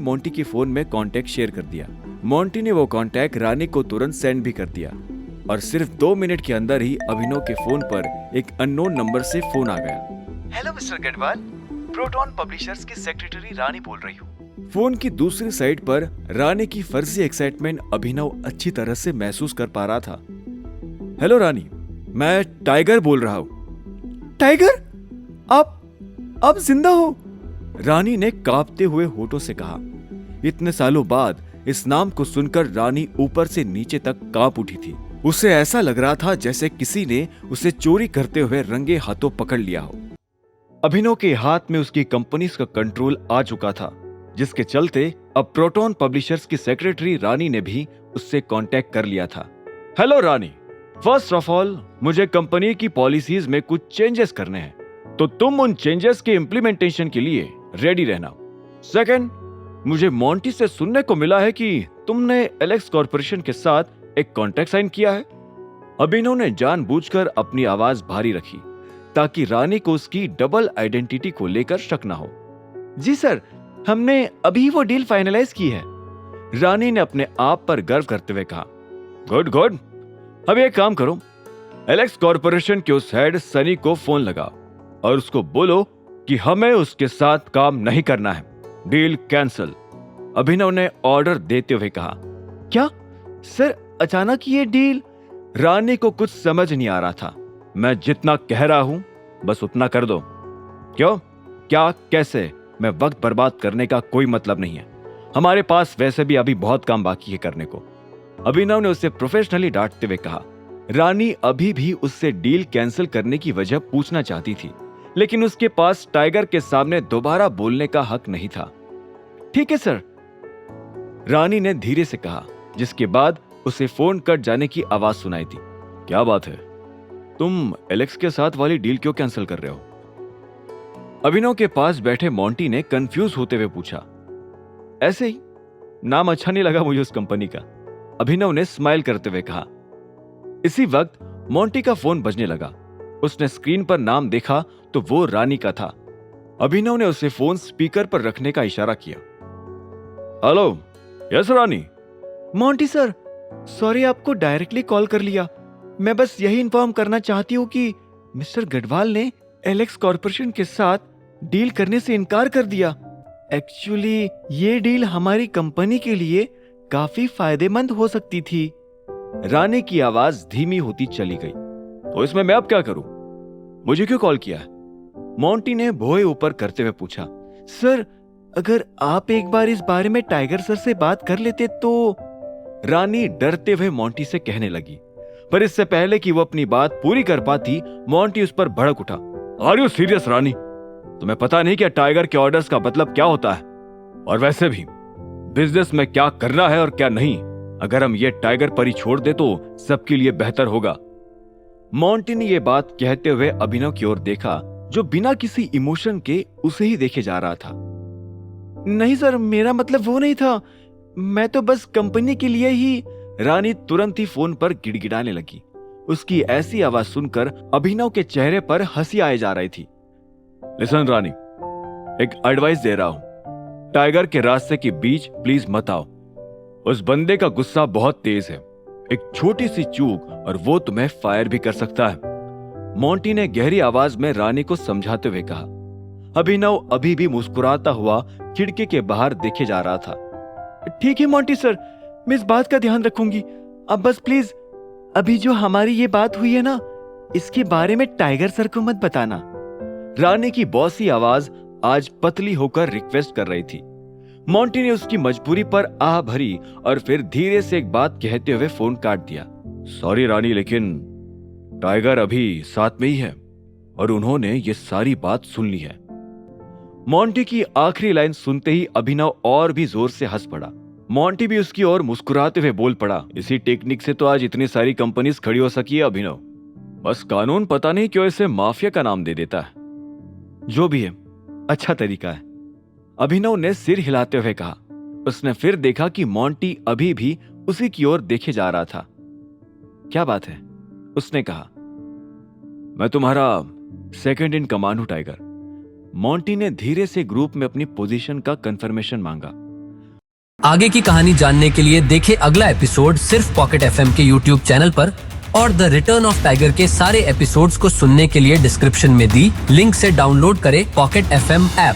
Monty के phone में contact share कर दिया। मोंटी ने वो कॉन्टैक्ट रानी को तुरंत सेंड भी कर दिया और सिर्फ 2 मिनट के अंदर ही अभिनव के फोन पर एक अननोन नंबर से फोन आ गया। Hello mister Garhwal, proton publishers की सेक्रेटरी रानी बोल रही हूँ। फोन की दूसरी साइड पर रानी की फर्जी एक्साइटमेंट अभिनव अच्छी तरह से महसूस कर पा रहा था। हेलो रानी, मैं टाइगर बोल रहा हूँ। टाइगर, आप जिंदा हो? रानी ने कांपते हुए होठों से कहा। इतने सालों बाद इस नाम को सुनकर रानी ऊपर से नीचे तक कांप उठी थी। उसे ऐसा लग रहा था जैसे किसी ने उसे चोरी करते हुए रंगे हाथों पकड़ लिया हो। अभिनव के हाथ में उसकी कंपनी का कंट्रोल आ चुका था, जिसके चलते अब प्रोटॉन पब्लिशर्स की सेक्रेटरी रानी ने भी उससे कांटेक्ट कर लिया था। Hello Rani, first of all मुझे कंपनी की पॉलिसीज में कुछ चेंजेस करने हैं, तो तुम उन चेंजेस के इम्प्लीमेंटेशन के लिए रेडी रहना। सेकंड, मुझे मोंटी से सुनने को मिला है कि तुमने एलेक्स कॉर्पोरेशन के साथ एक कॉन्ट्रैक्ट साइन किया है। अभिनव ने जानबूझकर अपनी आवाज भारी रखी ताकि रानी को उसकी डबल आइडेंटिटी को लेकर शक ना हो। जी सर, हमने अभी वो डील फाइनलाइज की है, रानी ने अपने आप पर गर्व करते हुए कहा। गुड गुड, अब एक काम करो, एलेक्स कॉर्पोरेशन के उस हेड सनी को फोन लगाओ और उसको बोलो कि हमें उसके साथ काम नहीं करना है, डील कैंसिल, अभिनव ने ऑर्डर देते हुए कहा। क्या सर, अचानक ये डील? रानी को कुछ समझ नहीं आ रहा था। मैं जितना कह रहा हूं बस उतना कर दो। क्यों, क्या, कैसे? मैं वक्त बर्बाद करने का कोई मतलब नहीं है, हमारे पास वैसे भी अभी बहुत काम बाकी है करने को, अभिनव ने उसे प्रोफेशनली डांटते हुए कहा। रानी अभी भी उससे डील कैंसिल करने की वजह पूछना चाहती थी, लेकिन उसके पास टाइगर के सामने दोबारा बोलने का हक नहीं था। ठीक है सर, रानी ने धीरे से कहा, जिसके बाद उसे फोन कट जाने की आवाज सुनाई थी। क्या बात है, तुम एलेक्स के साथ वाली डील क्यों कैंसिल कर रहे हो? अभिनव के पास बैठे मोंटी ने कंफ्यूज होते हुए पूछा। ऐसे ही, नाम अच्छा नहीं लगा मुझे उस कंपनी का, अभिनव ने स्माइल करते हुए कहा। इसी वक्त मोंटी का फोन बजने लगा। उसने स्क्रीन पर नाम देखा तो वो रानी का था। अभिनव ने उसे फोन स्पीकर पर रखने का इशारा किया। हेलो, यस रानी। मोंटी सर, सॉरी आपको डायरेक्टली कॉल कर लिया। मैं बस यही इन्फॉर्म करना चाहती हूँ कि मिस्टर गढ़वाल ने एलेक्स कॉर्पोरेशन के साथ डील करने से इनकार कर दिया। एक्चुअली ये डील हमारी कंपनी के लिए काफी फायदेमंद हो सकती थी। रानी की आवाज धीमी होती चली गई। तो इसमें मैं अब क्या करूं? मुझे क्यों कॉल किया है? मोंटी ने भौहें ऊपर करते हुए पूछा। सर, अगर आप एक बार इस बारे में टाइगर सर से बात कर लेते तो, रानी डरते हुए मोंटी से कहने लगी। पर इससे पहले कि वो अपनी बात पूरी कर पाती, मोंटी उस पर भड़क उठा। आर यू सीरियस रानी? तुम्हें पता नहीं क्या टाइगर के ऑर्डर्स का मतलब क्या होता है? और वैसे भी बिजनेस में क्या करना है और क्या नहीं, अगर हम ये टाइगर पर ही छोड़ दे तो सबके लिए बेहतर होगा। मोंटी ने यह बात कहते हुए अभिनव की ओर देखा, जो बिना किसी इमोशन के उसे ही देखे जा रहा था। नहीं सर, मेरा मतलब वो नहीं था, मैं तो बस कंपनी के लिए ही। रानी तुरंत ही फोन पर गिड़गिड़ाने लगी। उसकी ऐसी आवाज सुनकर अभिनव के चेहरे पर हंसी आए जा रही थी। लिसन रानी, एक एडवाइस दे रहा हूं, टाइगर के रास्ते के बीच प्लीज मत आओ। उस बंदे का गुस्सा बहुत तेज है, एक छोटी सी चूक और वो तुम्हें फायर भी कर सकता है, मोंटी ने गहरी आवाज में रानी को समझाते हुए कहा। अभिनव अभी भी मुस्कुराता हुआ खिड़की के बाहर देखे जा रहा था। ठीक है मोंटी सर, मैं इस बात का ध्यान रखूंगी। अब बस प्लीज अभी जो हमारी ये बात हुई है ना, इसके बारे में टाइगर सर को मत बताना। रानी की बॉसी आवाज आज पतली होकर रिक्वेस्ट कर रही थी। मोंटी ने उसकी मजबूरी पर आह भरी और फिर धीरे से एक बात कहते हुए फोन काट दिया। सॉरी रानी, लेकिन टाइगर अभी साथ में ही है और उन्होंने ये सारी बात सुन ली है। मोंटी की आखिरी लाइन सुनते ही अभिनव और भी जोर से हंस पड़ा। मोंटी भी उसकी ओर मुस्कुराते हुए बोल पड़ा। इसी टेक्निक से तो आज इतनी सारी कंपनीज खड़ी हो सकी है अभिनव। बस कानून पता नहीं क्यों इसे माफिया का नाम दे देता है। जो भी है, अच्छा तरीका है, अभिनव ने सिर हिलाते हुए कहा। उसने फिर देखा कि मोंटी अभी भी उसी की ओर देखे जा रहा था। क्या बात है? उसने कहा। मैं तुम्हारा सेकंड इन कमांड हूं टाइगर। मोंटी ने धीरे से ग्रुप में अपनी पोजीशन का कंफर्मेशन मांगा। आगे की कहानी जानने के लिए देखें अगला एपिसोड सिर्फ पॉकेट एफएम के यूट्यूब चैनल पर और द रिटर्न ऑफ टाइगर के सारे एपिसोड्स को सुनने के लिए डिस्क्रिप्शन में दी लिंक से डाउनलोड करें पॉकेट एफएम ऐप।